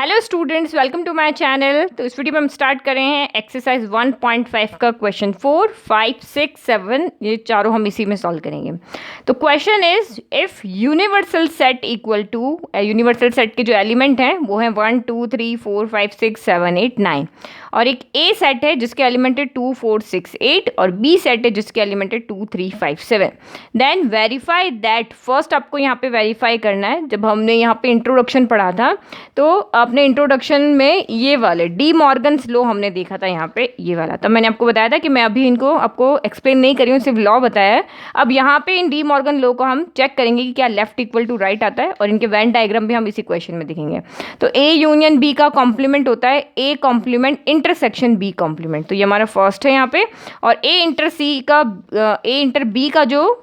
Hello students, welcome to my channel. तो इस video में हम स्टार्ट कर रहे हैं एक्सरसाइज 1.5 का क्वेश्चन 4, 5, 6, 7, ये चारों हम इसी में सॉल्व करेंगे। तो question is if universal set equal to, universal set के जो एलिमेंट हैं वो हैं 1 2 3 4 5 6 7 8 9, और एक ए सेट है जिसके एलिमेंट है 2 4 6 8, और बी सेट है जिसके एलिमेंट है 2 3 5 7। देन वेरीफाई दैट, फर्स्ट आपको यहाँ पे वेरीफाई करना है। जब हमने यहाँ पे इंट्रोडक्शन पढ़ा था तो अपने इंट्रोडक्शन में ये वाले डी मॉर्गन्स लॉ हमने देखा था, यहाँ पे ये वाला। तब मैंने आपको बताया था कि मैं अभी इनको आपको एक्सप्लेन नहीं करी हूँ, सिर्फ लॉ बताया है। अब यहाँ पे इन डी मॉर्गन लॉ को हम चेक करेंगे कि क्या लेफ्ट इक्वल टू राइट आता है, और इनके वेन डायग्राम भी हम इसी क्वेश्चन में दिखेंगे। तो ए यूनियन बी का कॉम्प्लीमेंट होता है A complement intersection B complement. तो ये हमारा फर्स्ट है यहाँ पे। और ए इंटर बी का जो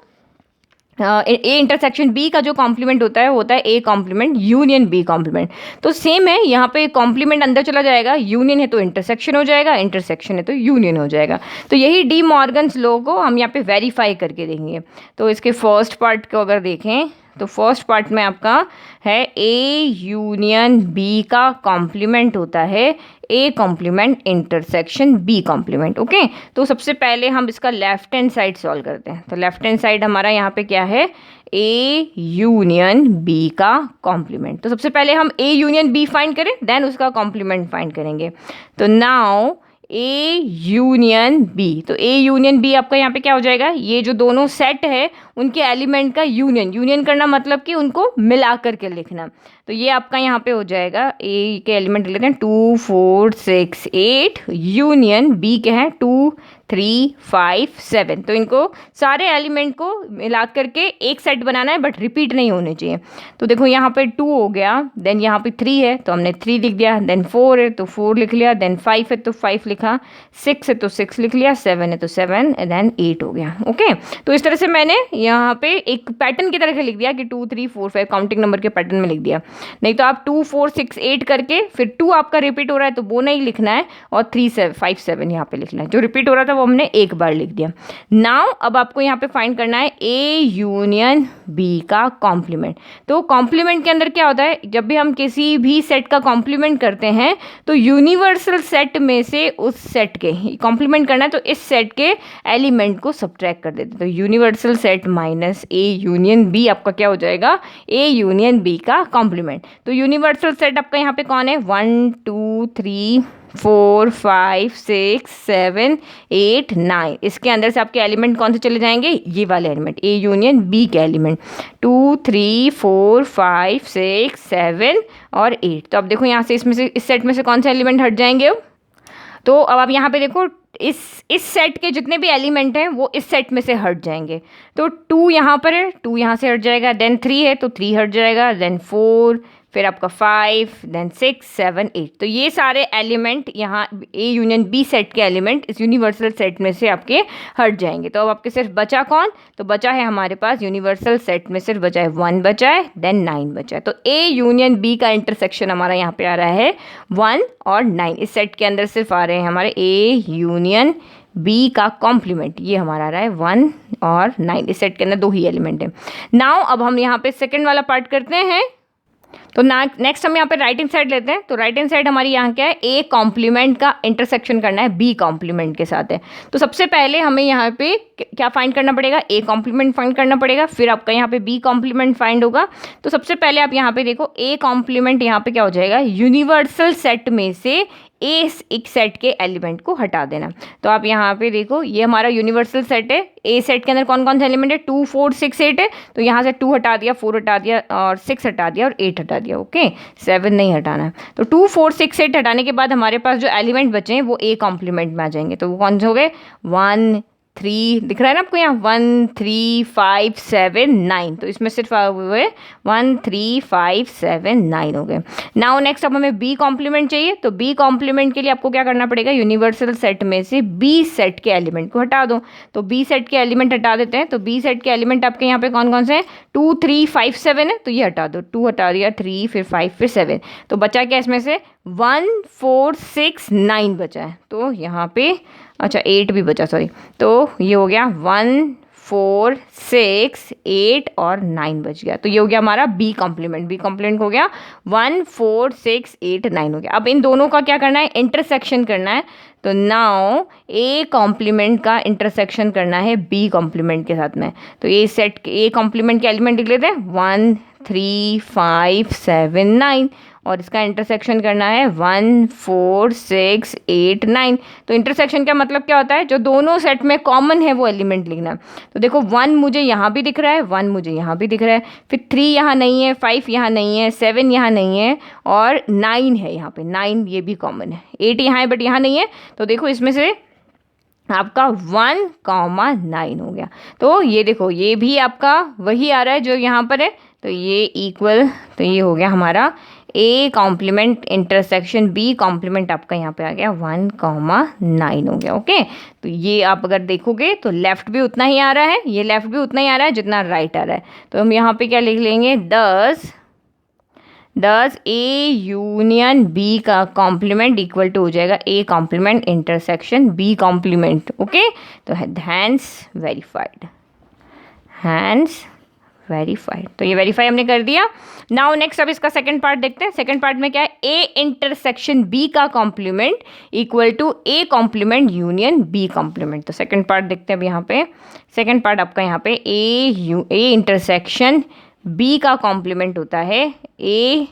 ए इंटरसेक्शन बी का जो कॉम्प्लीमेंट होता है A complement union B complement. तो सेम है यहाँ पे, कॉम्प्लीमेंट अंदर चला जाएगा, यूनियन है तो इंटरसेक्शन हो जाएगा, इंटरसेक्शन है तो यूनियन हो जाएगा। तो यही डी मॉर्गन्स लॉ को हम यहाँ पे वेरीफाई करके देंगे। तो इसके फर्स्ट पार्ट को अगर देखें तो फर्स्ट पार्ट में आपका है ए यूनियन बी का कॉम्प्लीमेंट होता है A complement intersection B complement. Okay, तो सबसे पहले हम इसका लेफ्ट हैंड साइड सॉल्व करते हैं। तो लेफ्ट हैंड साइड हमारा यहाँ पे क्या है, ए यूनियन बी का कॉम्प्लीमेंट। तो सबसे पहले हम ए यूनियन बी फाइंड करें, देन उसका कॉम्प्लीमेंट फाइंड करेंगे। तो नाउ ए यूनियन बी, तो ए यूनियन बी आपका यहाँ पे क्या हो जाएगा, ये जो दोनों सेट है उनके एलिमेंट का यूनियन करना, मतलब कि उनको मिला करके लिखना। तो ये आपका यहाँ पे हो जाएगा, ए के एलिमेंट लेते हैं 2 4 6 8, यूनियन बी के हैं 2 3 5 7। तो इनको सारे एलिमेंट को मिला करके एक सेट बनाना है, बट रिपीट नहीं होने चाहिए। तो देखो यहाँ पे 2 हो गया, देन यहाँ पे 3 है तो हमने 3 लिख दिया, देन 4 है तो 4 लिख लिया, देन 5 है तो 5 लिखा, 6 है तो 6 लिख लिया, 7 है तो 7, देन 8 हो गया। ओके, तो इस तरह से मैंने यहाँ पे एक पैटर्न की तरह से लिख दिया कि 2 3 4 5 काउंटिंग नंबर के पैटर्न में लिख दिया। नहीं तो आप 2 4 6 8 करके फिर 2 आपका रिपीट हो रहा है तो वो नहीं लिखना है, और 3 5 7 यहाँ पे लिखना है। जो रिपीट हो रहा था वो हमने एक बार लिख दिया। नाउ अब आपको यहाँ पे फाइंड करना है ए यूनियन बी का कॉम्प्लीमेंट। तो कॉम्प्लीमेंट के अंदर क्या होता है, जब भी हम किसी भी सेट का कॉम्प्लीमेंट करते हैं तो यूनिवर्सल सेट में से उस सेट के कॉम्प्लीमेंट करना है, तो इस सेट के एलिमेंट को सब्ट्रैक्ट कर देते हैं। तो universal set minus A union B आपका क्या हो जाएगा, ए यूनियन बी का कॉम्प्लीमेंट। तो यूनिवर्सल सेट आपका यहाँ पे कौन है, 1 2 3 4 5 6 7 8 9। इसके अंदर से आपके एलिमेंट कौन से चले जाएंगे, ये वाले एलिमेंट ए यूनियन बी के एलिमेंट 2 3 4 5 6 7 और 8। तो अब देखो यहाँ से इसमें से इस सेट में से कौन से एलिमेंट हट जाएंगे अब। तो अब आप यहाँ पे देखो इस सेट के जितने भी एलिमेंट हैं वो इस सेट में से हट जाएंगे। तो 2 यहाँ पर है, 2 यहाँ से हट जाएगा, देन 3 है तो 3 हट जाएगा, देन 4, फिर आपका 5, देन 6 7 8। तो ये सारे एलिमेंट यहाँ ए यूनियन बी सेट के एलिमेंट इस यूनिवर्सल सेट में से आपके हट जाएंगे। तो अब आपके सिर्फ बचा कौन, तो बचा है हमारे पास यूनिवर्सल सेट में सिर्फ बचा है 1 बचा है, देन 9 बचा है। तो ए यूनियन बी का इंटरसेक्शन हमारा यहाँ पे आ रहा है 1 और 9। इस सेट के अंदर सिर्फ आ रहे हैं हमारे ए यूनियन बी का कॉम्प्लीमेंट, ये हमारा आ रहा है 1 और 9। इस सेट के अंदर 2 ही एलिमेंट है। नाउ अब हम यहाँ पे सेकेंड वाला पार्ट करते हैं। तो नेक्स्ट हम यहाँ पे राइट हैंड साइड लेते हैं। तो राइट हैंड साइड हमारी यहाँ क्या है, ए कॉम्प्लीमेंट का इंटरसेक्शन करना है बी कॉम्प्लीमेंट के साथ है। तो सबसे पहले हमें यहाँ पे क्या फाइंड करना पड़ेगा, ए कॉम्प्लीमेंट फाइंड करना पड़ेगा, फिर आपका यहाँ पे बी कॉम्प्लीमेंट फाइंड होगा। तो सबसे पहले आप यहाँ पे देखो ए कॉम्प्लीमेंट यहाँ पे क्या हो जाएगा, यूनिवर्सल सेट में से एक सेट के एलिमेंट को हटा देना। तो आप यहाँ पे देखो ये हमारा यूनिवर्सल सेट है, ए सेट के अंदर कौन कौन से एलिमेंट है, 2 4 6 8 है। तो यहाँ से 2 हटा दिया, 4 हटा दिया, और 6 हटा दिया, और 8 हटा दिया। ओके, 7 नहीं हटाना है। तो 2 4 6 8 हटाने के बाद हमारे पास जो एलिमेंट बचे हैं वो ए कॉम्प्लीमेंट में आ जाएंगे। तो वो कौन से हो गए, 1 3 दिख रहा है ना आपको यहाँ, 1 3 5 7 9। तो इसमें सिर्फ हुए 1 3 5 7 9 हो गए। नाउ नेक्स्ट अब हमें बी कॉम्प्लीमेंट चाहिए। तो बी कॉम्प्लीमेंट के लिए आपको क्या करना पड़ेगा, यूनिवर्सल सेट में से बी सेट के एलिमेंट को हटा दो। तो बी सेट के एलिमेंट हटा देते हैं। तो बी सेट के एलिमेंट आपके यहाँ पे कौन कौन से हैं, 2 3 5 7 है, तो ये हटा दो, 2 हटा दिया, 3 फिर 5 फिर 7। तो बचा क्या इसमें से, 1 4 6 9 बचा है। तो यहाँ पे अच्छा 8 भी बचा, सॉरी। तो ये हो गया 1 4 6 8 और 9 बच गया। तो ये हो गया हमारा बी कॉम्प्लीमेंट। बी कॉम्प्लीमेंट हो गया 1 4 6 8 9 हो गया। अब इन दोनों का क्या करना है, इंटरसेक्शन करना है। तो नाउ ए कॉम्प्लीमेंट का इंटरसेक्शन करना है बी कॉम्प्लीमेंट के साथ में। तो ये सेट ए कॉम्प्लीमेंट के एलिमेंट लिख लेते हैं 1 3 5 7 9 और इसका इंटरसेक्शन करना है 1 4 6 8 9। तो इंटरसेक्शन का मतलब क्या होता है, जो दोनों सेट में कॉमन है वो एलिमेंट लिखना। तो देखो 1 मुझे यहाँ भी दिख रहा है, 1 मुझे यहाँ भी दिख रहा है, फिर 3 यहाँ नहीं है, 5 यहाँ नहीं है, 7 यहाँ नहीं है और 9 है यहाँ पे, 9 ये भी कॉमन है, 8 यहाँ है बट यहाँ नहीं है। तो देखो इसमें से आपका 1,9 हो गया। तो ये देखो ये भी आपका वही आ रहा है जो यहाँ पर है, तो ये इक्वल, तो ये हो गया हमारा A complement intersection B complement आपका यहाँ पे आ गया 1,9 हो गया। ओके, तो ये आप अगर देखोगे तो लेफ्ट भी उतना ही आ रहा है, ये लेफ्ट भी उतना ही आ रहा है जितना राइट आ रहा है। तो हम यहाँ पे क्या लिख लेंगे, दस ए यूनियन बी का कॉम्प्लीमेंट इक्वल टू हो जाएगा A complement intersection B complement. Okay, तो हैंस वेरीफाइड, हैंस वेरीफाइड। तो ये वेरीफाई हमने कर दिया। नाउ नेक्स्ट अब इसका सेकंड पार्ट देखते हैं। सेकंड पार्ट में क्या है, ए इंटरसेक्शन बी का complement equal to A complement union B complement. तो सेकंड पार्ट देखते हैं अब यहाँ पे। सेकंड पार्ट आपका यहाँ पे ए इंटरसेक्शन बी का कॉम्प्लीमेंट होता है A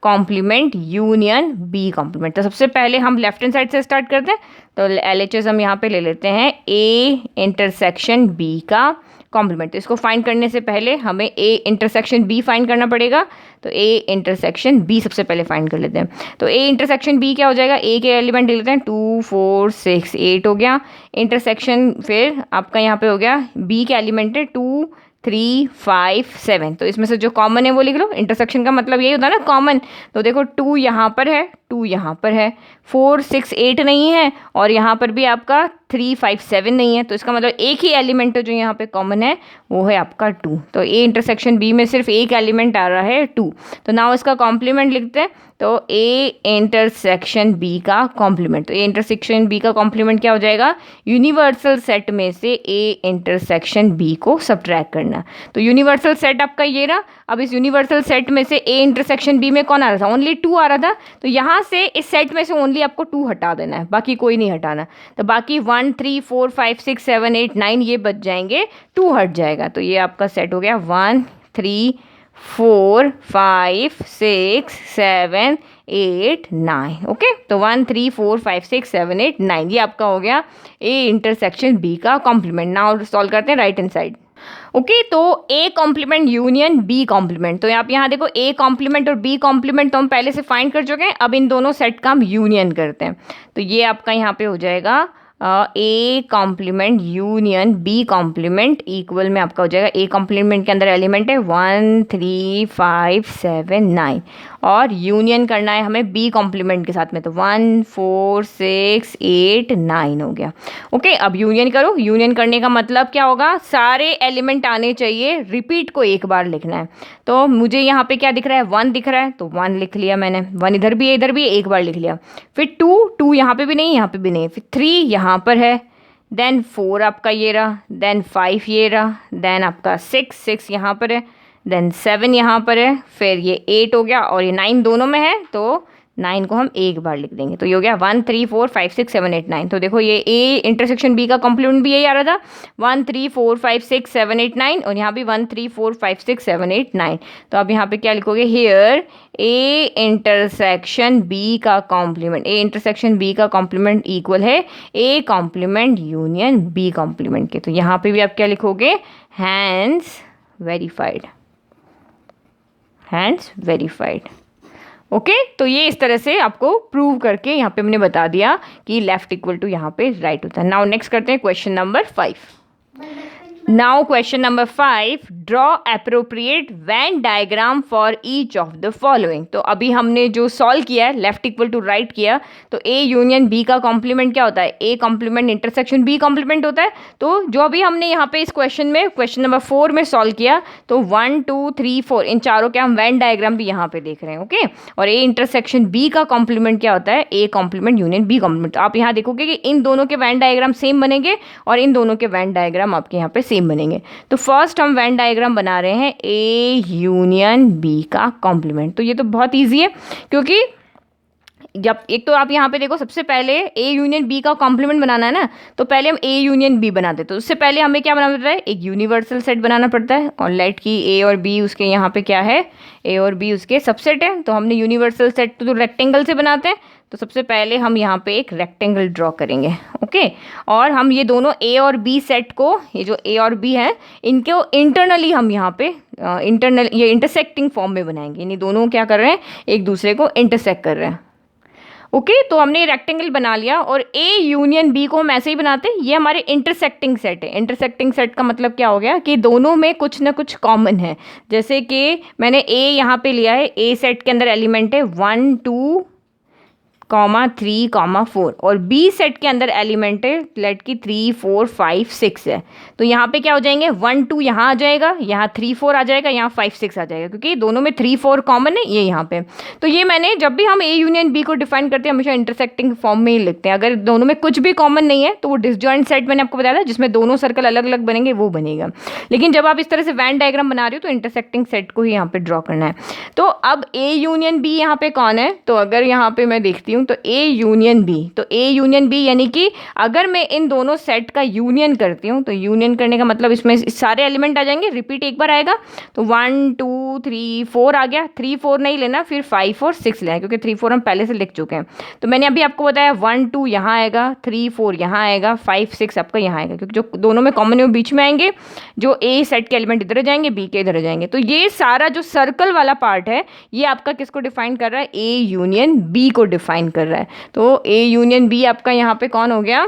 complement union B complement. तो सबसे पहले हम लेफ्ट हैंड साइड से स्टार्ट करते हैं। तो LHS हम यहाँ पे ले लेते हैं ए इंटरसेक्शन बी का कॉम्प्लीमेंट। तो इसको फाइंड करने से पहले हमें ए इंटरसेक्शन बी फाइंड करना पड़ेगा। तो ए इंटरसेक्शन बी सबसे पहले फाइंड कर लेते हैं। तो ए इंटरसेक्शन बी क्या हो जाएगा, ए के एलिमेंट ले लेते हैं 2 4 6 8 हो गया इंटरसेक्शन। फिर आपका यहाँ पे हो गया बी के एलिमेंट है 2 3 5 7। तो इसमें से जो कॉमन है वो लिख लो। इंटरसेक्शन का मतलब यही होता है ना, कॉमन। तो देखो 2 यहाँ पर है, 2 यहाँ पर है, 4 6 8 नहीं है और यहाँ पर भी आपका 3 5 7 नहीं है। तो इसका मतलब एक ही एलिमेंट जो यहाँ पे कॉमन है वो है आपका 2। तो ए इंटरसेक्शन बी में सिर्फ एक एलिमेंट आ रहा है 2। तो नाउ इसका कॉम्प्लीमेंट लिखते हैं। तो ए इंटरसेक्शन बी का कॉम्प्लीमेंट, तो ए इंटरसेक्शन बी का कॉम्प्लीमेंट क्या हो जाएगा, यूनिवर्सल सेट में से ए इंटरसेक्शन बी को सब्ट्रैक्ट करना। तो यूनिवर्सल सेट आपका ये रहा। अब इस यूनिवर्सल सेट में से ए इंटरसेक्शन बी में कौन आ रहा था, ओनली 2 आ रहा था। तो यहाँ से इस सेट में से ओनली आपको 2 हटा देना है, बाकी कोई नहीं हटाना। तो बाकी 1 3 4 5 6 7 8 9 ये बच जाएंगे, 2 हट जाएगा। तो ये आपका सेट हो गया 1 3 4 5 6 7 8 9। ओके, तो 1 3 4 5 6 7 8 9 ये आपका हो गया ए इंटरसेक्शन बी का कॉम्प्लीमेंट। नाउ सॉल्व करते हैं राइट हैंड साइड। ओके, तो A complement union B complement. तो आप यहाँ देखो ए कॉम्प्लीमेंट और बी कॉम्प्लीमेंट तो हम पहले से फाइंड कर चुके हैं। अब इन दोनों सेट का हम यूनियन करते हैं। तो ये आपका यहाँ पे हो जाएगा A complement union B complement equal में आपका हो जाएगा ए कॉम्प्लीमेंट के अंदर एलिमेंट है 1 3 5 7 9 और यूनियन करना है हमें बी कॉम्प्लीमेंट के साथ में। तो 1 4 6 8 9 हो गया। ओके, अब यूनियन करो। यूनियन करने का मतलब क्या होगा, सारे एलिमेंट आने चाहिए, रिपीट को एक बार लिखना है। तो मुझे यहाँ पे क्या दिख रहा है, 1 दिख रहा है, तो 1 लिख लिया मैंने। 1 इधर भी है, इधर भी एक बार लिख लिया। फिर 2 यहाँ पे भी नहीं, यहाँ पे भी नहीं। फिर 3 यहाँ पर है, देन 4 आपका ये रहा, देन 5 ये रहा, देन आपका 6 यहाँ पर है, देन 7 यहाँ पर है, फिर ये 8 हो गया और ये 9 दोनों में है। तो 9 को हम एक बार लिख देंगे। तो ये हो गया 1 3 4 5 6 7 8 9। तो देखो ये ए इंटरसेक्शन बी का कॉम्प्लीमेंट भी यही आ रहा था, 1 3 4 5 6 7 8 9 और यहाँ भी 1 3 4 5 6 7 8 9। तो अब यहाँ पे क्या लिखोगे, हियर ए इंटरसेक्शन बी का कॉम्प्लीमेंट, ए इंटरसेक्शन बी का कॉम्प्लीमेंट इक्वल है A complement union B complement के। तो यहाँ पे भी आप क्या लिखोगे, hence verified, hence verified. Okay, तो ये इस तरह से आपको प्रूव करके यहाँ पे हमने बता दिया कि लेफ्ट इक्वल टू यहाँ पे राइट होता है। नाउ नेक्स्ट करते हैं question number 5। Now question number 5, draw appropriate Venn diagram for each of the following. तो अभी हमने जो सॉल्व किया है, लेफ्ट इक्वल टू राइट किया, तो ए यूनियन बी का कॉम्प्लीमेंट क्या होता है, A complement intersection B complement होता है। तो जो अभी हमने यहाँ पे इस क्वेश्चन में क्वेश्चन नंबर 4 में सॉल्व किया, तो 1 2 3 4 इन चारों के हम वेन डायग्राम भी यहाँ पे देख रहे हैं। ओके, और ए इंटरसेक्शन बी का कॉम्प्लीमेंट क्या होता है, A complement union B complement. आप यहाँ देखोगे कि इन दोनों के वेन डायग्राम सेम बनेंगे और इन दोनों के वेन डायग्राम आपके यहाँ पे सेम बनेंगे। तो फर्स्ट हम वेन डायग्राम बना रहे हैं ए यूनियन बी का कॉम्प्लीमेंट। तो ये तो बहुत ईजी है, क्योंकि जब एक तो आप यहाँ पे देखो, सबसे पहले ए यूनियन बी का कॉम्प्लीमेंट बनाना है ना, तो पहले हम ए यूनियन बी बनाते हैं। तो उससे पहले हमें क्या बनाना पड़ता है, एक यूनिवर्सल सेट बनाना पड़ता है। और लेट की ए और बी उसके यहाँ पे क्या है, ए और बी उसके सबसेट है। तो हमने यूनिवर्सल सेट तो रेक्टेंगल से बनाते हैं, तो सबसे पहले हम यहाँ पे एक रेक्टेंगल ड्रॉ करेंगे। ओके, और हम ये दोनों ए और बी सेट को, ये जो ए और बी है, इनको इंटरनली हम यहाँ पे इंटरनल ये इंटरसेक्टिंग फॉर्म में बनाएंगे। यानी दोनों क्या कर रहे हैं, एक दूसरे को इंटरसेक्ट कर रहे हैं। ओके, तो हमने रेक्टेंगल बना लिया। और ए यूनियन बी को हम ऐसे ही बनाते हैं, ये हमारे इंटरसेक्टिंग सेट है। इंटरसेक्टिंग सेट का मतलब क्या हो गया कि दोनों में कुछ ना कुछ कॉमन है। जैसे कि मैंने ए यहाँ पे लिया है, ए सेट के अंदर एलिमेंट है 1 2 3 4, और बी सेट के अंदर एलिमेंट है लेट की 3 4 5 6 है। तो यहाँ पे क्या हो जाएंगे, 1 2 यहाँ आ जाएगा, यहाँ 3 4 आ जाएगा, यहाँ 5 6 आ जाएगा, क्योंकि दोनों में 3 4 कॉमन है, ये यहाँ पे। तो ये मैंने, जब भी हम ए यूनियन बी को डिफाइन करते हैं, हमेशा इंटरसेक्टिंग फॉर्म में ही लिखते हैं। अगर दोनों में कुछ भी कॉमन नहीं है तो वो डिसजॉइंट सेट मैंने आपको बताया था, जिसमें दोनों सर्कल अलग अलग बनेंगे, वो बनेगा। लेकिन जब आप इस तरह से वैन डायग्राम बना रहे हो तो इंटरसेक्टिंग सेट को ही यहाँ पे ड्रॉ करना है। तो अब ए यूनियन बी यहाँ पे कौन है, तो अगर यहाँ पे मैं देखती हूँ तो ए यूनियन बी, तो ए यूनियन बी यानी कि अगर मैं इन दोनों सेट का यूनियन करती हूँ, तो यूनियन करने का मतलब इसमें सारे एलिमेंट आ जाएंगे, रिपीट एक बार आएगा। तो 1 2 3 4 आ गया, 3 4 नहीं लेना, फिर 5 और 6 लेना, क्योंकि 3 4 हम पहले से लिख चुके हैं। तो मैंने अभी आपको बताया 1 2 यहाँ आएगा, 3 4 यहाँ आएगा, 5 6 आपका यहाँ आएगा, क्योंकि जो दोनों में कॉमन है वो बीच में आएंगे, जो ए सेट के एलिमेंट इधर जाएंगे, बी के इधर जाएंगे। तो ये सारा जो सर्कल वाला पार्ट है, ये आपका किसको डिफाइन कर रहा है, ए यूनियन बी को डिफाइन कर रहा है। तो ए यूनियन बी आपका यहाँ पे कौन हो गया,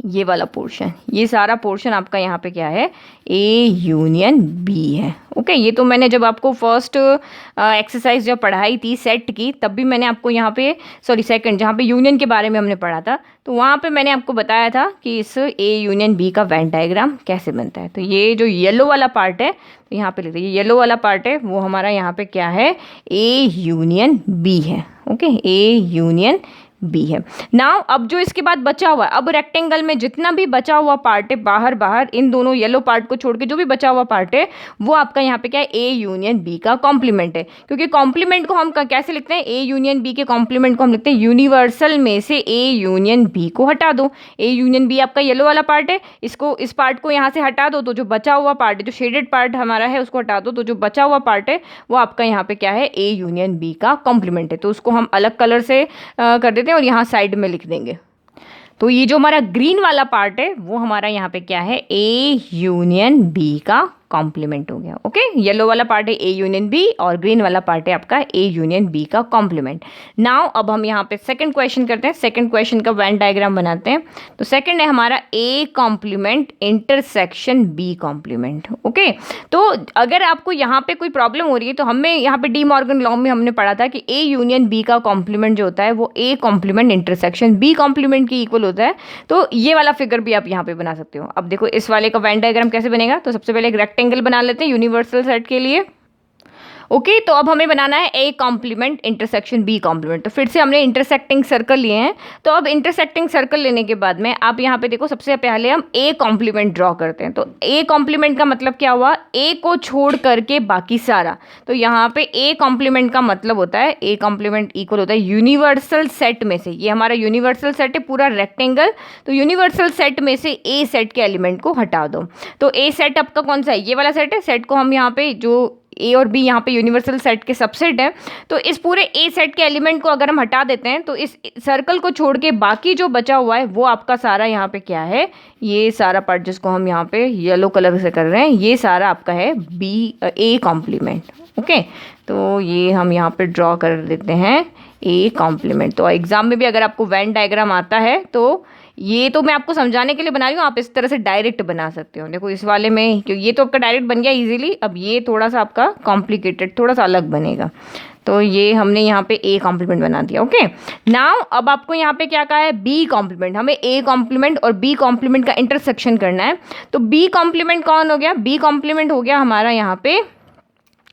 ये वाला पोर्शन, ये सारा पोर्शन आपका यहाँ पे क्या है, ए यूनियन बी है। ओके, ये तो मैंने जब आपको फर्स्ट एक्सरसाइज जब पढ़ाई थी सेट की, तब भी मैंने आपको यहाँ पे, सॉरी सेकंड, जहाँ पे यूनियन के बारे में हमने पढ़ा था, तो वहाँ पे मैंने आपको बताया था कि इस ए यूनियन बी का वेन डायग्राम कैसे बनता है। तो ये जो येलो वाला पार्ट है, तो यहाँ पे लिखते हैं, ये येलो वाला पार्ट है, वो हमारा यहाँ पे क्या है, ए यूनियन बी है। ओके, ए यूनियन बी है। नाउ अब जो इसके बाद बचा हुआ है, अब रेक्टेंगल में जितना भी बचा हुआ पार्ट है, बाहर बाहर इन दोनों येलो पार्ट को छोड़ के जो भी बचा हुआ पार्ट है, वो आपका यहाँ पे क्या है, ए यूनियन बी का कॉम्प्लीमेंट है। क्योंकि कॉम्प्लीमेंट को हम कैसे लिखते हैं, ए यूनियन बी के कॉम्प्लीमेंट को हम लिखते हैं यूनिवर्सल में से ए यूनियन बी को हटा दो। ए यूनियन बी आपका येलो वाला पार्ट है, इसको, इस पार्ट को यहाँ से हटा दो, तो जो बचा हुआ पार्ट है, जो शेडेड पार्ट हमारा है, उसको हटा दो, तो जो बचा हुआ पार्ट है वो आपका यहाँ पे क्या है, ए यूनियन बी का कॉम्प्लीमेंट है। तो उसको हम अलग कलर से कर देते हैं और यहाँ साइड में लिख देंगे। तो ये जो हमारा ग्रीन वाला पार्ट है, वो हमारा यहाँ पे क्या है, ए यूनियन बी का कॉम्प्लीमेंट हो गया। ओके, येलो वाला पार्ट है ए यूनियन बी और ग्रीन वाला पार्ट है आपका ए यूनियन बी का कॉम्प्लीमेंट। नाउ अब हम यहाँ पे सेकंड क्वेश्चन करते हैं, सेकंड क्वेश्चन का वेन डायग्राम बनाते हैं। तो सेकंड है हमारा A complement intersection B complement. Okay, तो अगर आपको यहाँ पे कोई प्रॉब्लम हो रही है, तो हमें यहाँ पे डी मॉर्गन लॉ में हमने पढ़ा था कि ए यूनियन बी का कॉम्प्लीमेंट जो होता है वो A complement intersection B complement के इक्वल होता है। तो ये वाला फिगर भी आप यहाँ पे बना सकते हो। अब देखो इस वाले का वेन डायग्राम कैसे बनेगा। तो सबसे पहले एक रेक्टेंगल बना लेते हैं यूनिवर्सल सेट के लिए। ओके, तो अब हमें बनाना है A complement intersection B complement. तो फिर से हमने इंटरसेक्टिंग सर्कल लिए हैं। तो अब इंटरसेक्टिंग सर्कल लेने के बाद में आप यहाँ पे देखो, सबसे पहले हम ए कॉम्प्लीमेंट ड्रॉ करते हैं। तो ए कॉम्प्लीमेंट का मतलब क्या हुआ, ए को छोड़ करके बाकी सारा। तो यहाँ पे ए कॉम्प्लीमेंट का मतलब होता है, ए कॉम्प्लीमेंट इक्वल होता है यूनिवर्सल सेट में से, ये हमारा यूनिवर्सल सेट है पूरा रेक्टेंगल, तो यूनिवर्सल सेट में से ए सेट के एलिमेंट को हटा दो। तो ए सेट आपका कौन सा है, ये वाला सेट है। सेट को हम यहाँ पे, जो ए और बी यहाँ पे यूनिवर्सल सेट के सबसेट है, तो इस पूरे ए सेट के एलिमेंट को अगर हम हटा देते हैं, तो इस सर्कल को छोड़ के बाकी जो बचा हुआ है वो आपका सारा यहाँ पे क्या है, ये सारा पार्ट जिसको हम यहाँ पे येलो कलर से कर रहे हैं, ये सारा आपका है बी ए कॉम्प्लीमेंट। ओके, तो ये हम यहाँ पे ड्रॉ कर देते हैं ए कॉम्प्लीमेंट। तो एग्जाम में भी अगर आपको वेन डायग्राम आता है, तो ये तो मैं आपको समझाने के लिए बना रही हूँ, आप इस तरह से डायरेक्ट बना सकते हो। देखो इस वाले में, क्योंकि ये तो आपका डायरेक्ट बन गया इजीली, अब ये थोड़ा सा आपका कॉम्प्लिकेटेड, थोड़ा सा अलग बनेगा। तो ये हमने यहाँ पे ए कॉम्प्लीमेंट बना दिया। ओके, नाउ अब आपको यहाँ पे क्या कहा है, बी कॉम्प्लीमेंट। हमें ए कॉम्प्लीमेंट और बी कॉम्प्लीमेंट का इंटरसेक्शन करना है। तो बी कॉम्प्लीमेंट कौन हो गया, बी कॉम्प्लीमेंट हो गया हमारा यहाँ पे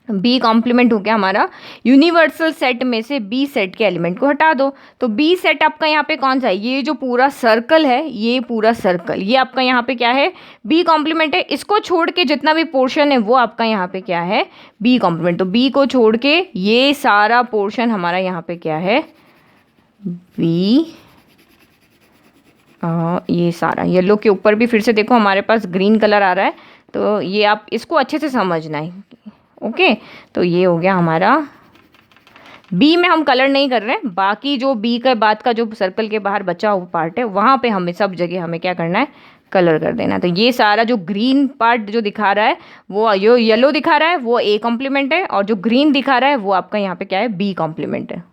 बी कॉम्प्लीमेंट हो गया हमारा, यूनिवर्सल सेट में से बी सेट के एलिमेंट को हटा दो। तो बी सेट आपका यहाँ पे कौन सा है, ये जो पूरा सर्कल है, ये पूरा सर्कल ये आपका यहाँ पे क्या है, बी कॉम्प्लीमेंट है। इसको छोड़ के जितना भी पोर्शन है वो आपका यहाँ पे क्या है, बी कॉम्प्लीमेंट। तो बी को छोड़ के ये सारा पोर्शन हमारा यहाँ पे क्या है, बी। ये सारा येलो के ऊपर भी फिर से देखो हमारे पास ग्रीन कलर आ रहा है, तो ये आप इसको अच्छे से समझना है। ओके, तो ये हो गया हमारा बी में हम कलर नहीं कर रहे हैं, बाकी जो बी के बाद का जो सर्कल के बाहर बचा हुआ पार्ट है वहाँ पे हमें सब जगह हमें क्या करना है, कलर कर देना। तो ये सारा जो ग्रीन पार्ट जो दिखा रहा है वो जो येलो दिखा रहा है वो ए कॉम्प्लीमेंट है, और जो ग्रीन दिखा रहा है वो आपका यहाँ पे क्या है, बी कॉम्प्लीमेंट है।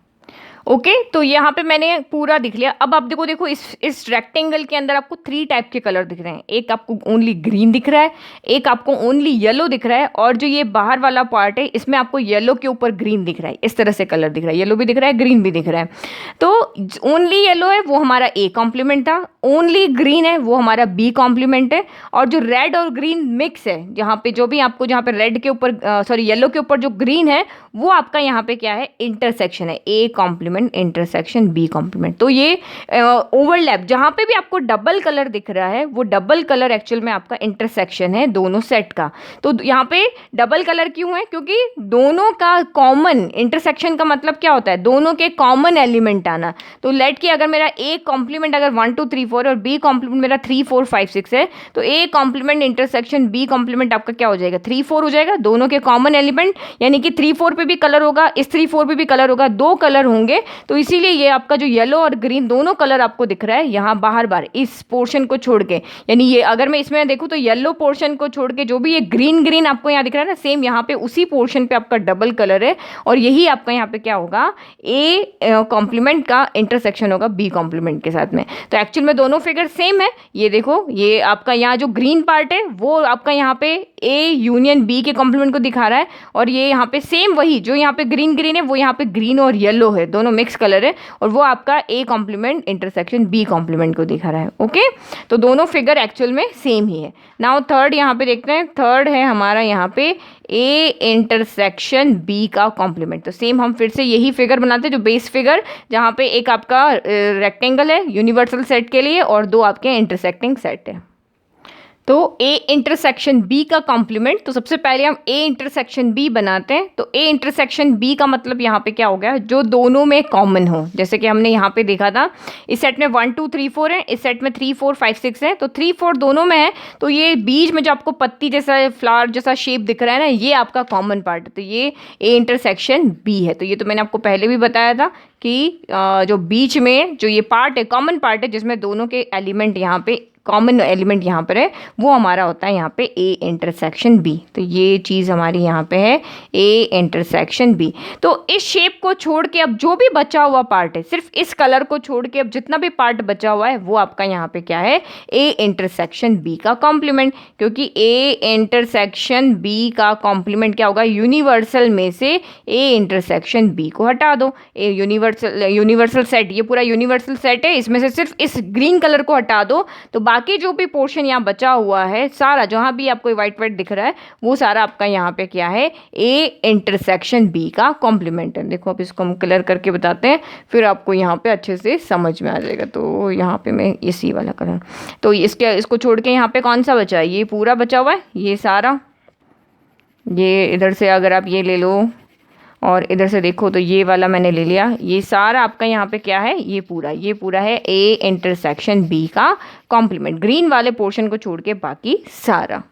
ओके, तो यहाँ पे मैंने पूरा दिख लिया। अब आप देखो इस रेक्टेंगल के अंदर आपको 3 टाइप के कलर दिख रहे हैं। एक आपको ओनली ग्रीन दिख रहा है, एक आपको ओनली येलो दिख रहा है, और जो ये बाहर वाला पार्ट है इसमें आपको येलो के ऊपर ग्रीन दिख रहा है। इस तरह से कलर दिख रहा है, येलो भी दिख रहा है, ग्रीन भी दिख रहा है। तो ओनली येलो है वो हमारा ए कॉम्प्लीमेंट था, ओनली ग्रीन है वो हमारा बी कॉम्प्लीमेंट है, और जो रेड और ग्रीन मिक्स है, जहाँ पे जो भी आपको जहाँ पे रेड के ऊपर सॉरी येलो के ऊपर जो ग्रीन है वो आपका यहाँ पे क्या है, इंटरसेक्शन है, A complement intersection B complement. तो ये ओवरलैप जहाँ पे भी आपको डबल कलर दिख रहा है वो डबल कलर एक्चुअल में आपका इंटरसेक्शन है दोनों सेट का। तो यहाँ पे डबल कलर क्यों है, क्योंकि दोनों का कॉमन, इंटरसेक्शन का मतलब क्या होता है, दोनों के कॉमन एलिमेंट आना। तो लेट कि अगर मेरा ए कॉम्प्लीमेंट अगर 1 2 3 4 और बी कॉम्प्लीमेंट मेरा 3 4 5 6 है, तो A complement intersection B complement आपका क्या हो जाएगा, 3 4 हो जाएगा, दोनों के कॉमन एलिमेंट, यानी कि 3 4 पे भी कलर होगा, इस 3 4 पे भी कलर होगा, 2 कलर होंगे। तो इसीलिए ये आपका जो येलो और ग्रीन दोनों कलर आपको दिख रहा है यहाँ बाहर बाहर इस पोर्शन को छोड़ के, यानी ये अगर मैं इसमें देखूँ तो येलो पोर्शन को छोड़ के जो भी ये ग्रीन ग्रीन आपको यहाँ दिख रहा है ना, सेम यहाँ पे उसी पोर्शन पे आपका डबल कलर है, और यही आपका यहाँ पे क्या होगा, ए कॉम्प्लीमेंट का इंटरसेक्शन होगा बी कॉम्प्लीमेंट के साथ में। तो एक्चुअल में दोनों फिगर सेम है। ये देखो ये आपका यहाँ जो ग्रीन पार्ट है वो आपका यहाँ पे ए यूनियन बी के कॉम्प्लीमेंट को दिखा रहा है, और ये यहाँ पे सेम वही जो यहाँ पे ग्रीन ग्रीन है वो यहाँ पे ग्रीन और येलो है, दोनों मिक्स कलर है, और वो आपका A complement intersection B complement को दिखा रहा है। ओके, तो दोनों फिगर एक्चुअल में सेम ही है। नाउ थर्ड यहाँ पे देखते हैं, थर्ड है हमारा यहाँ पे ए इंटरसेक्शन बी का कॉम्प्लीमेंट। तो सेम हम फिर से यही फिगर बनाते हैं, जो बेस फिगर जहाँ पे एक आपका रेक्टेंगल है यूनिवर्सल सेट के लिए और 2 आपके इंटरसेक्टिंग सेट है। तो ए इंटरसेक्शन बी का कॉम्प्लीमेंट, तो सबसे पहले हम ए इंटरसेक्शन बी बनाते हैं। तो ए इंटरसेक्शन बी का मतलब यहाँ पे क्या हो गया, जो दोनों में कॉमन हो। जैसे कि हमने यहाँ पे देखा था इस सेट में 1 2 3 4 है, इस सेट में 3 4 5 6 है, तो 3 4 दोनों में है। तो ये बीच में जो आपको पत्ती जैसा फ्लावर जैसा शेप दिख रहा है ना, ये आपका कॉमन पार्ट है, तो ये ए इंटरसेक्शन बी है। तो ये तो मैंने आपको पहले भी बताया था कि जो बीच में जो ये पार्ट है कॉमन पार्ट है, जिसमें दोनों के एलिमेंट यहाँ पे कॉमन एलिमेंट यहाँ पर है, वो हमारा होता है यहाँ पे ए इंटरसेक्शन बी। तो ये चीज़ हमारी यहाँ पे है ए इंटरसेक्शन बी। तो इस शेप को छोड़ के अब जो भी बचा हुआ पार्ट है, सिर्फ इस कलर को छोड़ के अब जितना भी पार्ट बचा हुआ है वो आपका यहाँ पे क्या है, ए इंटरसेक्शन बी का कॉम्प्लीमेंट। क्योंकि ए इंटरसेक्शन बी का कॉम्प्लीमेंट क्या होगा, यूनिवर्सल में से ए इंटरसेक्शन बी को हटा दो। ए यूनिवर्सल सेट, ये पूरा यूनिवर्सल सेट है, इसमें से सिर्फ इस ग्रीन कलर को हटा दो, तो बाकी जो भी पोर्शन यहाँ बचा हुआ है सारा, जहाँ भी आपको वाइट वाइट दिख रहा है वो सारा आपका यहाँ पे क्या है, ए इंटरसेक्शन बी का कॉम्प्लीमेंट है। देखो अब इसको हम क्लियर करके बताते हैं, फिर आपको यहाँ पे अच्छे से समझ में आ जाएगा। तो यहाँ पे मैं इसी वाला कलर, तो इसको छोड़ के यहाँ पे कौन सा बचा है, ये पूरा बचा हुआ है, ये सारा, ये इधर से अगर आप ये ले लो और इधर से देखो तो ये वाला मैंने ले लिया, ये सारा आपका यहाँ पे क्या है, ये पूरा है ए इंटरसेक्शन बी का कॉम्प्लीमेंट, ग्रीन वाले पोर्शन को छोड़ के बाकी सारा।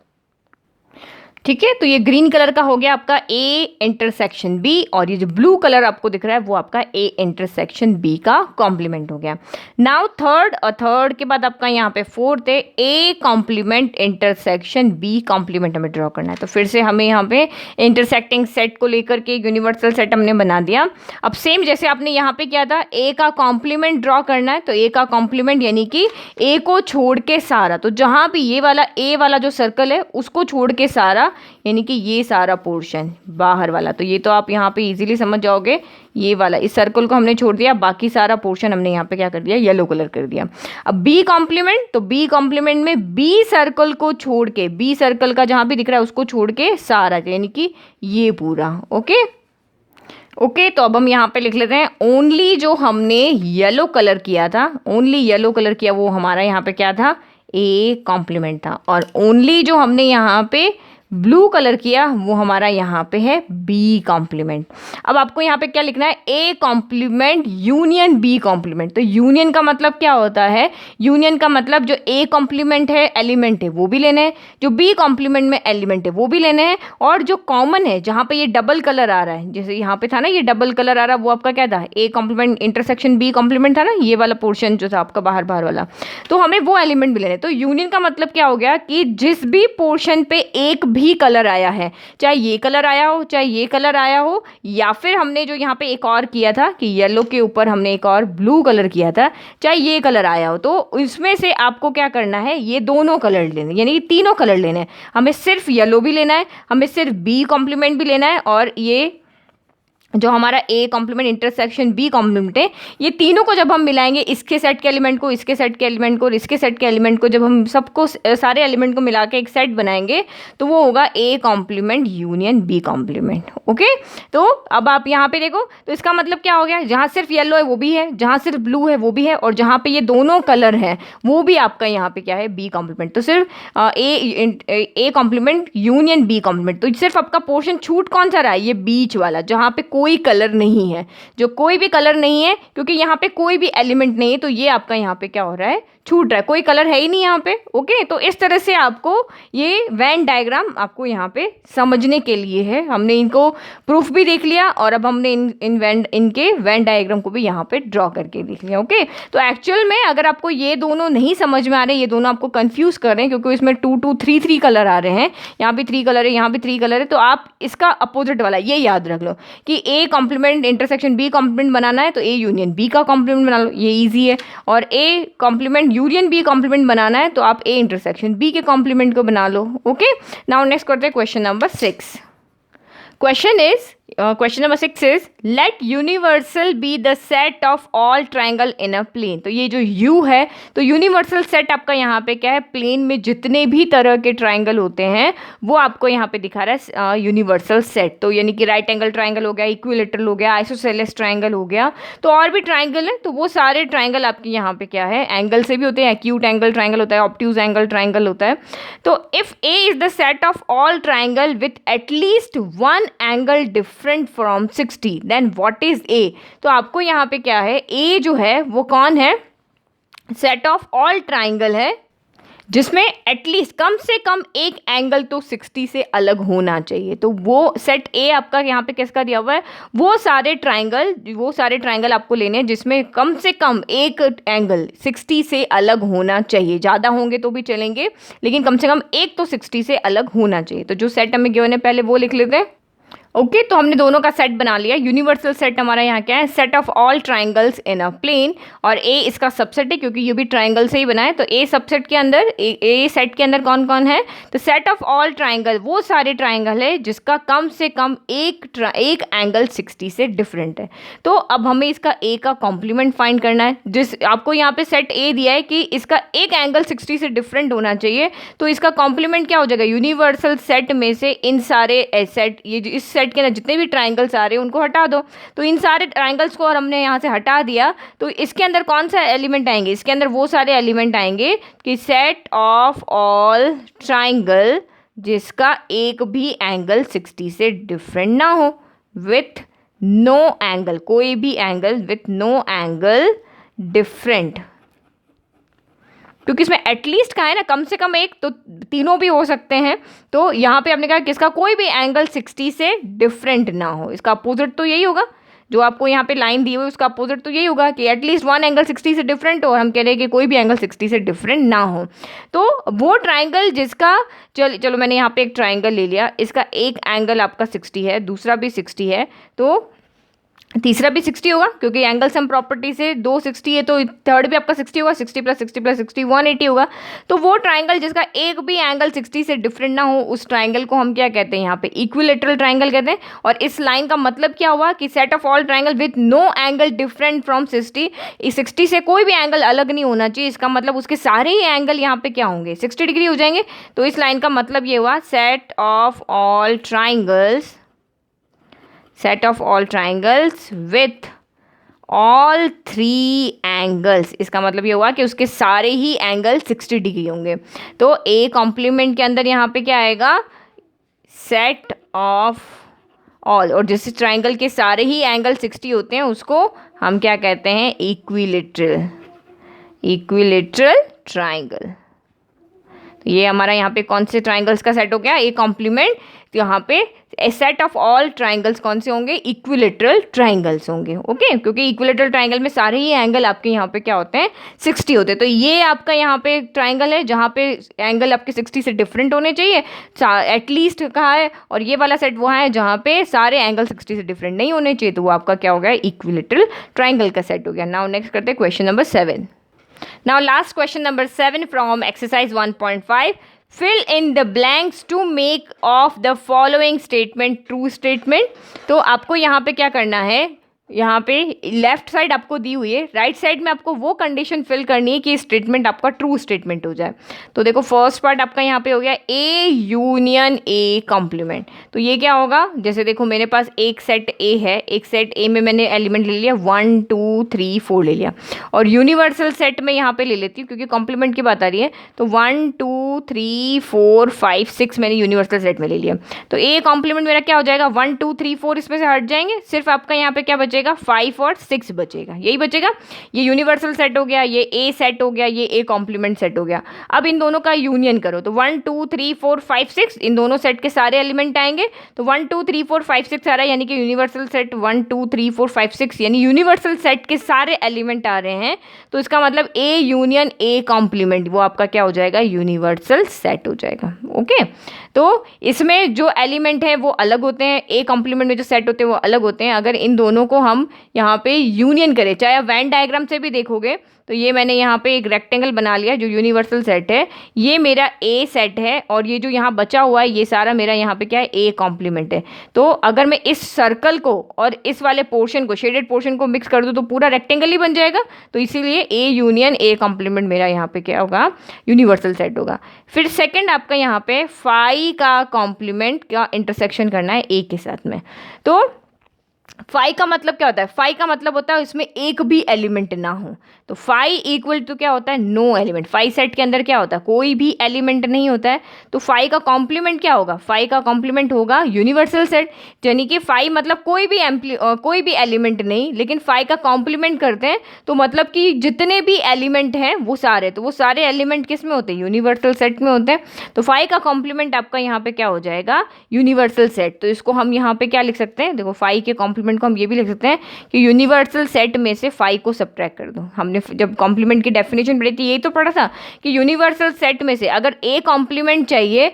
ठीक है, तो ये ग्रीन कलर का हो गया आपका ए इंटरसेक्शन बी, और ये जो ब्लू कलर आपको दिख रहा है वो आपका ए इंटरसेक्शन बी का कॉम्प्लीमेंट हो गया। नाउ थर्ड, और थर्ड के बाद आपका यहाँ पे फोर्थ है A complement intersection B complement हमें ड्रॉ करना है। तो फिर से हमें यहाँ पे इंटरसेक्टिंग सेट को लेकर के यूनिवर्सल सेट हमने बना दिया। अब सेम जैसे आपने यहाँ पे किया था, ए का कॉम्प्लीमेंट ड्रॉ करना है, तो ए का कॉम्प्लीमेंट यानी कि ए को छोड़ के सारा, तो जहाँ भी ये वाला ए वाला जो सर्कल है उसको छोड़ के सारा यानी कि ये सारा पोर्शन बाहर वाला। तो ये तो आप यहाँ पे इजीली समझ जाओगे, ये वाला इस सर्कल को हमने छोड़ दिया, बाकी सारा पोर्शन हमने यहाँ पे क्या कर दिया, येलो कलर कर दिया। अब बी कॉम्प्लीमेंट, तो बी कॉम्प्लीमेंट में बी सर्कल को छोड़ के, बी सर्कल का जहाँ भी दिख रहा है उसको छोड़ के सारा, यानी कि ये पूरा। ओके, तो अब हम यहाँ पे लिख लेते हैं ओनली जो हमने येलो कलर किया था, ओनली येलो कलर किया वो हमारा यहाँ पे क्या था, ए कॉम्प्लीमेंट था। और ओनली जो हमने यहाँ पे ब्लू कलर किया वो हमारा यहाँ पे है बी कॉम्प्लीमेंट। अब आपको यहाँ पे क्या लिखना है, A complement union B complement. तो यूनियन का मतलब क्या होता है, यूनियन का मतलब जो ए कॉम्प्लीमेंट है एलिमेंट है वो भी लेने हैं, जो बी कॉम्प्लीमेंट में एलिमेंट है वो भी लेने हैं, और जो कॉमन है जहाँ पे ये डबल कलर आ रहा है, जैसे यहाँ पे था ना ये डबल कलर आ रहा है, वो आपका क्या था, A complement intersection B complement था ना, ये वाला पोर्शन जो था आपका बाहर बाहर वाला, तो हमें वो एलिमेंट भी लेने। तो यूनियन का मतलब क्या हो गया कि जिस भी पोर्शन पे एक भी कलर आया है, चाहे ये कलर आया हो, चाहे ये कलर आया हो, या फिर हमने जो यहाँ पे एक और किया था कि येलो के ऊपर हमने एक और ब्लू कलर किया था, चाहे ये कलर आया हो, तो इसमें से आपको क्या करना है, ये दोनों कलर लेने, यानी कि तीनों कलर लेने हैं। हमें सिर्फ येलो भी लेना है, हमें सिर्फ बी कॉम्प्लीमेंट भी लेना है, और ये जो हमारा A complement intersection B complement है, ये तीनों को जब हम मिलाएंगे, इसके सेट के एलिमेंट को, इसके सेट के एलिमेंट को और इसके सेट के एलिमेंट को, जब हम सबको सारे एलिमेंट को मिला के एक सेट बनाएंगे तो वो होगा A complement union B complement. Okay, तो अब आप यहाँ पे देखो, तो इसका मतलब क्या हो गया, जहाँ सिर्फ येलो है वो भी है, जहाँ सिर्फ ब्लू है वो भी है, और जहाँ पे ये दोनों कलर हैं वो भी आपका यहाँ पे क्या है, बी कॉम्प्लीमेंट। तो सिर्फ A complement union B complement. तो सिर्फ आपका पोर्शन छूट कौन सा रहा है, ये बीच वाला, जहाँ पे कोई कलर नहीं है, जो कोई भी कलर नहीं है, क्योंकि यहाँ पे कोई भी एलिमेंट नहीं है, तो ये आपका यहाँ पे क्या हो रहा है, छूट रहा है, कोई कलर है ही नहीं यहाँ पे। ओके, तो इस तरह से आपको ये वेन डायग्राम आपको यहाँ पे समझने के लिए है। हमने इनको प्रूफ भी देख लिया, और अब हमने इनके वेन डायग्राम को भी यहाँ पे ड्रॉ करके देख लिया। ओके, तो एक्चुअल में अगर आपको ये दोनों नहीं समझ में आ रहे, ये दोनों आपको कंफ्यूज कर रहे हैं, क्योंकि इसमें 2 2 3 3 कलर आ रहे हैं, यहाँ भी 3 कलर है, यहाँ भी 3 कलर है, तो आप इसका अपोजिट वाला ये याद रख लो कि A complement intersection B complement बनाना है तो ए यूनियन बी का कॉम्प्लीमेंट बना लो, ये ईजी है। और A complement union B complement बनाना है तो आप ए इंटरसेक्शन बी के कॉम्प्लीमेंट को बना लो। ओके, नाउ नेक्स्ट करते हैं question number 6। Question number 6 is let universal be the set of all triangle in a plane। तो ये जो U है, तो यूनिवर्सल सेट आपका यहाँ पे क्या है, प्लेन में जितने भी तरह के ट्राइंगल होते हैं वो आपको यहाँ पे दिखा रहा है यूनिवर्सल सेट। तो यानी कि राइट एंगल ट्राइंगल हो गया, इक्विलेटरल हो गया, आइसोसेलेस ट्राइंगल हो गया, तो और भी ट्राइंगल है, तो वो सारे ट्राइंगल आपके यहाँ पे क्या है, एंगल से भी होते हैं, एक्यूट एंगल ट्राइंगल होता है, ऑब्ट्यूज एंगल ट्राइंगल होता है। तो if A is the set of all triangle with at least one angle different from 60 then what is A. तो आपको यहाँ पे क्या है, ए जो है वो कौन है, सेट ऑफ ऑल ट्राइंगल है जिसमें एटलीस्ट कम से कम एक एंगल तो 60 से अलग होना चाहिए। तो वो सेट ए आपका यहाँ पे किसका दिया हुआ है, वो सारे ट्राइंगल आपको लेने हैं जिसमें कम से कम एक एंगल 60 से अलग होना चाहिए। ज़्यादा होंगे तो भी चलेंगे, लेकिन कम से कम एक तो 60 से अलग होना चाहिए। तो जो सेट हमें गिवन है पहले वो लिख लेते हैं। ओके, तो हमने दोनों का सेट बना लिया। यूनिवर्सल सेट हमारा यहाँ क्या है, set of all triangles in a plane, और ए इसका सबसेट है क्योंकि ये भी ट्राइंगल से ही बना है। तो ए सबसेट के अंदर, ए सेट के अंदर कौन कौन है, तो सेट ऑफ ऑल ट्राइंगल वो सारे ट्राइंगल है जिसका कम से कम एक एंगल 60 से डिफरेंट है। तो अब हमें इसका ए का कॉम्प्लीमेंट फाइंड करना है। जिस आपको यहाँ पे सेट ए दिया है कि इसका एक एंगल 60 से डिफरेंट होना चाहिए, तो इसका कॉम्प्लीमेंट क्या हो जाएगा, यूनिवर्सल सेट में से इन सारे सेट, ये इस सेट के अंदर जितने भी ट्राइंगल्स आ रहे हैं उनको हटा दो। तो इन सारे ट्राइंगल्स को और हमने यहाँ से हटा दिया, तो इसके अंदर कौन सा एलिमेंट आएंगे, इसके अंदर वो सारे एलिमेंट आएंगे कि सेट ऑफ ऑल ट्राइंगल जिसका एक भी एंगल 60 से डिफरेंट ना हो, विथ नो एंगल, कोई भी angle with no angle different, क्योंकि इसमें एटलीस्ट का है ना, कम से कम एक, तो तीनों भी हो सकते हैं। तो यहाँ पे आपने कहा किसका कोई भी एंगल 60 से डिफरेंट ना हो, इसका अपोजिट तो यही होगा, जो आपको यहाँ पे लाइन दी हुई उसका अपोजिट तो यही होगा कि एटलीस्ट वन एंगल 60 से डिफरेंट हो, और हम कह रहे हैं कि कोई भी एंगल 60 से डिफरेंट ना हो। तो वो ट्राइंगल जिसका, चलो मैंने यहाँ पे एक ट्राइंगल ले लिया, इसका एक एंगल आपका 60 है, दूसरा भी 60 है, तो तीसरा भी 60 होगा क्योंकि एंगल सम प्रॉपर्टी से 2 60 है, तो थर्ड भी आपका 60 होगा, 60 + 60 + 60 180 होगा। तो वो ट्राइंगल जिसका एक भी एंगल 60 से डिफरेंट ना हो, उस ट्राइंगल को हम क्या कहते हैं, यहाँ पे इक्विलेटरल ट्राइंगल कहते हैं। और इस लाइन का मतलब क्या हुआ कि set of all triangle with no angle different from 60, इस 60 से कोई भी एंगल अलग नहीं होना चाहिए। इसका मतलब उसके सारे ही एंगल यहाँ पे क्या होंगे, 60 डिग्री हो जाएंगे। तो इस लाइन का मतलब ये हुआ set of all triangles with all 3 angles, इसका मतलब ये हुआ कि उसके सारे ही एंगल 60 डिग्री होंगे। तो ए कॉम्प्लीमेंट के अंदर यहाँ पे क्या आएगा, सेट ऑफ ऑल, और जिस ट्राइंगल के सारे ही एंगल 60 होते हैं उसको हम क्या कहते हैं, इक्विलेटरल ट्राइंगल। तो ये हमारा यहाँ पे कौन से ट्राइंगल्स का सेट हो गया, ए कॉम्प्लीमेंट। तो यहाँ पे सेट ऑफ ऑल ट्राइंगल्स कौन से होंगे, इक्विलेटरल ट्राइंगल्स होंगे। ओके, क्योंकि इक्विलेटरल ट्राइंगल में सारे ही एंगल आपके यहाँ पे क्या होते हैं, 60 होते हैं। तो ये आपका यहाँ पे ट्राइंगल है जहाँ पे एंगल आपके 60 से डिफरेंट होने चाहिए एटलीस्ट कहा है, और ये वाला सेट वो है जहाँ पे सारे एंगल 60 से डिफरेंट नहीं होने चाहिए। तो वो आपका क्या हो गया, इक्विलेटरल ट्राइंगल का सेट हो गया। नाउ नेक्स्ट करते हैं question number 7। Now last question number 7 from exercise 1.5. Fill in the blanks to make of the following statement true statement. तो आपको यहाँ पे क्या करना है, यहाँ पे लेफ्ट साइड आपको दी हुई है, राइट साइड में आपको वो कंडीशन फिल करनी है कि स्टेटमेंट आपका ट्रू स्टेटमेंट हो जाए। तो देखो फर्स्ट पार्ट आपका यहाँ पे हो गया ए यूनियन ए कॉम्प्लीमेंट। तो ये क्या होगा, जैसे देखो मेरे पास एक सेट ए है, एक सेट ए में मैंने एलिमेंट ले लिया 1 2 3 4 ले लिया, और यूनिवर्सल सेट में यहाँ पे ले लेती हूँ क्योंकि कॉम्प्लीमेंट की बात आ रही है। तो 1 2 3 4 5 6 मैंने यूनिवर्सल सेट में ले लिया। तो ए कॉम्प्लीमेंट मेरा क्या हो जाएगा, 1 2 3 4 इसमें से हट जाएंगे, सिर्फ आपका यहाँ पे क्या बचेगा, 5 और 6 बचेगा, यही बचेगा। ये यूनिवर्सल सेट हो गया, ये ए सेट हो गया, ये ए कॉम्प्लीमेंट सेट हो गया। अब इन दोनों का यूनियन करो तो 1 2 3 4 5 6 इन दोनों सेट के सारे एलिमेंट आएंगे। तो 1 2 3 4 5 6 आ रहा है, यानी कि यूनिवर्सल सेट 1 2 3 4 5 6, यानी यूनिवर्सल सेट के सारे एलिमेंट आ रहे हैं। तो इसका मतलब ए यूनियन ए कॉम्प्लीमेंट वो आपका क्या हो जाएगा, यूनिवर्सल सेट हो जाएगा। ओके, तो इसमें जो एलिमेंट है वो अलग होते हैं, ए कॉम्प्लीमेंट में जो सेट होते हैं वो अलग होते हैं। अगर इन दोनों को हम यहाँ पे यूनियन करें, चाहे आप वेन डायग्राम से भी देखोगे, तो ये मैंने यहाँ पे एक रेक्टेंगल बना लिया जो यूनिवर्सल सेट है, ये मेरा ए सेट है, और ये जो यहाँ बचा हुआ है ये सारा मेरा यहाँ पे क्या है, ए कॉम्प्लीमेंट है। तो अगर मैं इस सर्कल को और इस वाले पोर्शन को, शेडेड पोर्शन को मिक्स कर दूँ तो पूरा रेक्टेंगल ही बन जाएगा। तो इसीलिए ए यूनियन ए कॉम्प्लीमेंट मेरा यहाँ पे क्या होगा, यूनिवर्सल सेट होगा। फिर सेकेंड आपका यहाँ पे फाई का कॉम्प्लीमेंट का इंटरसेक्शन करना है ए के साथ में। तो फाई का मतलब क्या होता है, फाई का मतलब होता है इसमें एक भी एलिमेंट ना हो। तो फाई इक्वल टू क्या होता है, नो एलिमेंट। फाई सेट के अंदर क्या होता है, कोई भी एलिमेंट नहीं होता है। तो फाई का कॉम्प्लीमेंट क्या होगा, फाई का कॉम्प्लीमेंट होगा यूनिवर्सल सेट, यानी कि फाई मतलब कोई भी एलिमेंट नहीं, लेकिन फाई का कॉम्प्लीमेंट करते हैं तो मतलब कि जितने भी एलिमेंट हैं वो सारे, तो वो सारे एलिमेंट किस में होते हैं, यूनिवर्सल सेट में होते हैं। तो फाई का कॉम्प्लीमेंट आपका यहाँ पे क्या हो जाएगा, यूनिवर्सल सेट। तो इसको हम यहाँ पे क्या लिख सकते हैं, देखो फाई के कॉम्प्लीमेंट को हम ये भी लिख सकते हैं कि यूनिवर्सल सेट में से फाई को सब्ट्रैक्ट कर दो। हमने जब कॉम्प्लीमेंट की डेफिनेशन पढ़ी थी यही तो पढ़ा था कि यूनिवर्सल सेट में से अगर ए कॉम्प्लीमेंट चाहिए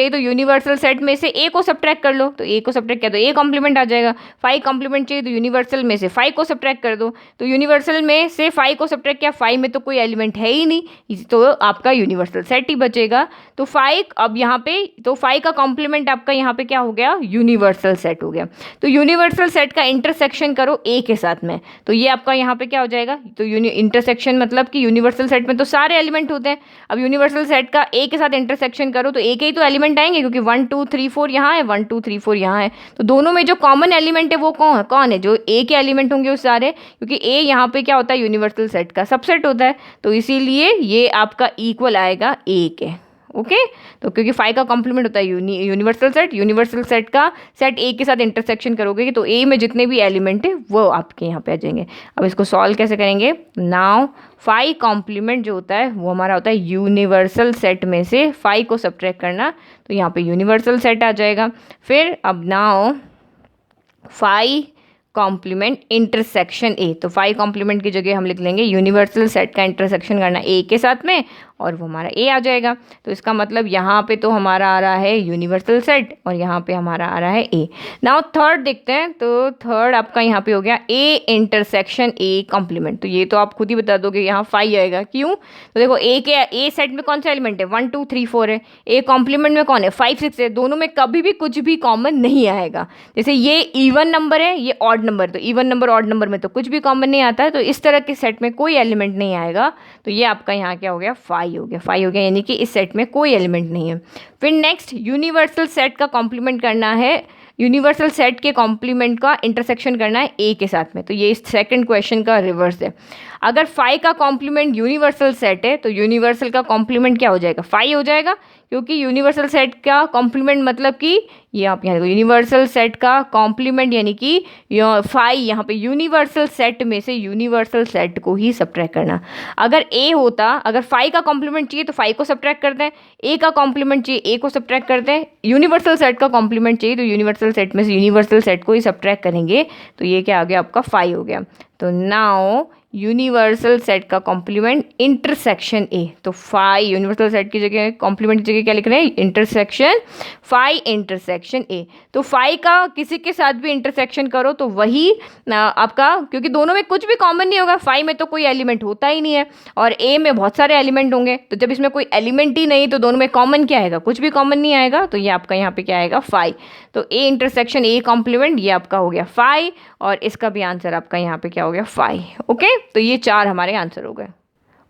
तो यूनिवर्सल सेट में से ए को सब्ट्रैक्ट कर लो, तो ए को सब्ट्रैक्ट किया तो ए कॉम्प्लीमेंट आ जाएगा। फाई कॉम्प्लीमेंट चाहिए तो यूनिवर्सल में से फाई को सब्ट्रैक्ट कर दो, तो यूनिवर्सल में से फाई को सब्ट्रैक्ट किया, फाई में तो कोई एलिमेंट है ही नहीं, तो आपका यूनिवर्सल सेट ही बचेगा। तो फाई अब यहाँ पे, तो फाई का कॉम्प्लीमेंट आपका यहाँ पे क्या हो गया, यूनिवर्सल सेट हो गया। तो यूनिवर्सल सेट का इंटरसेक्शन करो ए के साथ में, तो ये आपका यहाँ पे क्या हो जाएगा, तो इंटरसेक्शन मतलब कि यूनिवर्सल सेट में तो सारे एलिमेंट होते हैं। अब यूनिवर्सल सेट का ए के साथ इंटरसेक्शन करो तो ए के ही तो एलिमेंट आएंगे, क्योंकि 1 2 3 4 यहाँ है, 1 2 3 4 यहाँ है। तो दोनों में जो कॉमन एलिमेंट है वो कौन है, जो ए के एलिमेंट होंगे वो सारे, क्योंकि ए यहाँ पे क्या होता है, यूनिवर्सल सेट का सबसेट होता है। तो इसीलिए ये आपका इक्वल आएगा ए के। ओके, तो क्योंकि फाई का कॉम्प्लीमेंट होता है यूनिवर्सल सेट का सेट ए के साथ इंटरसेक्शन करोगे तो ए में जितने भी एलिमेंट है वो आपके यहाँ पे आ जाएंगे। अब इसको सॉल्व कैसे करेंगे, नाउ फाई कॉम्प्लीमेंट जो होता है वो हमारा होता है यूनिवर्सल सेट में से फाई को सब्ट्रैक्ट करना, तो यहाँ पे यूनिवर्सल सेट आ जाएगा। फिर अब now phi complement intersection A, तो फाई कॉम्प्लीमेंट की जगह हम लिख लेंगे यूनिवर्सल सेट का इंटरसेक्शन करना ए के साथ में, और वो हमारा ए आ जाएगा। तो इसका मतलब यहाँ पे तो हमारा आ रहा है यूनिवर्सल सेट और यहाँ पे हमारा आ रहा है ए। नाउ थर्ड देखते हैं। तो थर्ड आपका यहाँ पे हो गया ए इंटरसेक्शन ए कॉम्प्लीमेंट। तो ये तो आप खुद ही बता दोगे, यहाँ 5 आएगा। क्यों? तो देखो ए सेट में कौन सा एलिमेंट है, 1 2 3 4 है। ए कॉम्प्लीमेंट में कौन है, 5 6 है। दोनों में कभी भी कुछ भी कॉमन नहीं आएगा। जैसे ये इवन नंबर है, ये ऑड नंबर, तो इवन नंबर ऑड नंबर में तो कुछ भी कॉमन नहीं आता है। तो इस तरह के सेट में कोई एलिमेंट नहीं आएगा। तो ये आपका यहाँ क्या हो गया, 5 हो गया। 5 हो गया, यानी कि इस सेट में कोई एलिमेंट नहीं है। फिर नेक्स्ट यूनिवर्सल सेट का कॉम्प्लीमेंट करना है, यूनिवर्सल सेट के कॉम्प्लीमेंट का इंटरसेक्शन करना है ए के साथ में। तो ये सेकंड क्वेश्चन का रिवर्स है। अगर 5 का कॉम्प्लीमेंट यूनिवर्सल सेट है तो यूनिवर्सल का कॉम्प्लीमेंट क्या हो जाएगा, 5 हो जाएगा। क्योंकि यूनिवर्सल सेट का कॉम्प्लीमेंट मतलब कि ये आप यहाँ देखो, यूनिवर्सल सेट का कॉम्प्लीमेंट यानी कि 5 यहाँ पे यूनिवर्सल सेट में से यूनिवर्सल सेट को ही सब्ट्रैक्ट करना। अगर ए होता, अगर 5 का कॉम्प्लीमेंट चाहिए तो 5 को सब्ट्रैक्ट करते हैं, ए का कॉम्प्लीमेंट चाहिए ए को सब्ट्रैक्ट करते हैं, यूनिवर्सल सेट का कॉम्प्लीमेंट चाहिए तो यूनिवर्सल सेट में से यूनिवर्सल सेट को ही सब्ट्रैक्ट करेंगे। तो ये क्या आ गया आपका, 5 हो गया। तो नाउ यूनिवर्सल सेट का कॉम्प्लीमेंट इंटरसेक्शन ए। तो 5 यूनिवर्सल सेट की जगह, कॉम्प्लीमेंट की जगह क्या लिख रहे हैं, इंटरसेक्शन 5 इंटरसेक्शन ए। तो 5 का किसी के साथ भी इंटरसेक्शन करो तो वही आपका, क्योंकि दोनों में कुछ भी कॉमन नहीं होगा। 5 में तो कोई एलिमेंट होता ही नहीं है और ए में बहुत सारे एलिमेंट होंगे। तो जब इसमें कोई एलिमेंट ही नहीं तो दोनों में कॉमन क्या आएगा, कुछ भी कॉमन नहीं आएगा। तो ये आपका यहाँ पे क्या आएगा, 5। तो ए इंटरसेक्शन ए कॉम्प्लीमेंट ये आपका हो गया 5 और इसका भी आंसर आपका यहाँ पे क्या हो गया, 5। ओके, तो ये 4 हमारे आंसर हो गए।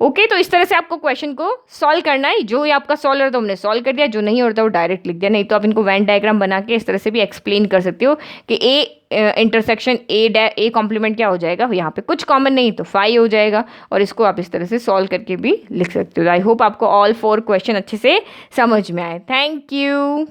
ओके, तो इस तरह से आपको क्वेश्चन को सॉल्व करना है। जो ये आपका सॉल्व हो रहा था हमने सॉल्व कर दिया, जो नहीं होता वो डायरेक्ट लिख दिया। नहीं तो आप इनको वेन डायग्राम बना के इस तरह से भी एक्सप्लेन कर सकते हो कि ए इंटरसेक्शन ए कॉम्प्लीमेंट क्या हो जाएगा, यहाँ पे कुछ कॉमन नहीं तो 5 हो जाएगा। और इसको आप इस तरह से सॉल्व करके भी लिख सकते हो। आई होप आपको ऑल 4 क्वेश्चन अच्छे से समझ में आए। Thank you.